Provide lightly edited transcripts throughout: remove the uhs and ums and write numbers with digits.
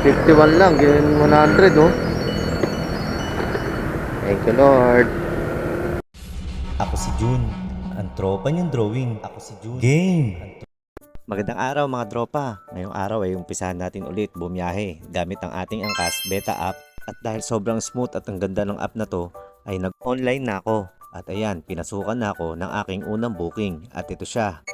51 lang, gawin 100 oh. Thank you Lord. Ako si Jun, ang tropa niyang drawing. Ako si Jun. Game! Magandang araw mga tropa. Ngayong araw ay umpisahan natin ulit bumiyahe gamit ang ating Angkas Beta app. At dahil sobrang smooth at ang ganda ng app na to, ay nag-online na ako. At ayan, pinasukan na ako ng aking unang booking. At ito siya.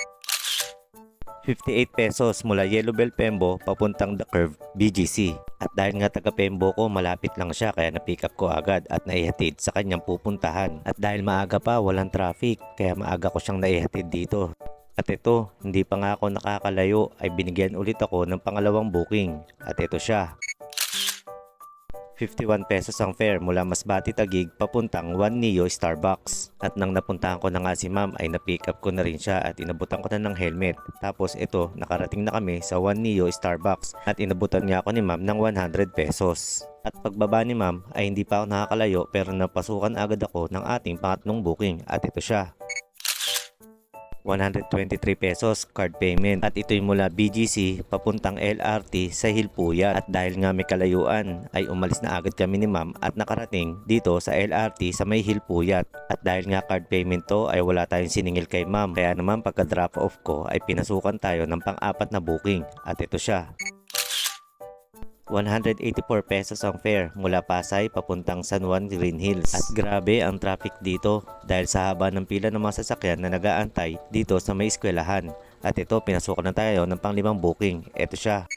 58 pesos mula Yellow Bell Pembo papuntang The Curve BGC. At dahil nga taga Pembo ko, malapit lang siya kaya na-pick up ko agad at naihatid sa kanyang pupuntahan. At dahil maaga pa, walang traffic, kaya maaga ko siyang naihatid dito. At ito, hindi pa nga ako nakakalayo ay binigyan ulit ako ng pangalawang booking. At ito siya. 51 pesos ang fare mula Masbate Taguig papuntang 1 Neo Starbucks. At nang napuntahan ko na nga si ma'am ay na-pick up ko na rin siya at inabutan ko na ng helmet. Tapos ito, nakarating na kami sa 1 Neo Starbucks at inabutan niya ako ni ma'am ng 100 pesos. At pagbaba ni ma'am ay hindi pa ako nakakalayo pero napasukan agad ako ng ating pangatlong booking at ito siya. 123 pesos card payment at ito'y mula BGC papuntang LRT sa Hilpuyat. At dahil nga may kalayuan ay umalis na agad kami ni ma'am at nakarating dito sa LRT sa may Hilpuyat. At dahil nga card payment to ay wala tayong siningil kay ma'am, kaya naman pagka drop off ko ay pinasukan tayo ng pang-apat na booking at ito siya. 184 pesos ang fare mula Pasay papuntang San Juan Green Hills. At grabe ang traffic dito dahil sa haba ng pila ng mga sasakyan na nag-aantay dito sa may eskwelahan. At ito, pinasukan na tayo ng pang-limang booking. Ito siya.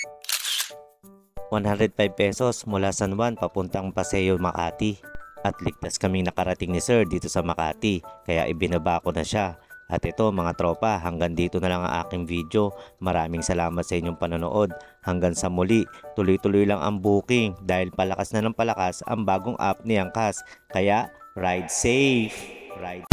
105 pesos mula San Juan papuntang Paseo Makati. At ligtas kaming nakarating ni sir dito sa Makati kaya ibinaba ko na siya. At ito mga tropa, hanggang dito na lang ang aking video. Maraming salamat sa inyong panonood. Hanggang sa muli, tuloy-tuloy lang ang booking dahil palakas na ng palakas ang bagong app ni Angkas. Kaya, ride safe! Ride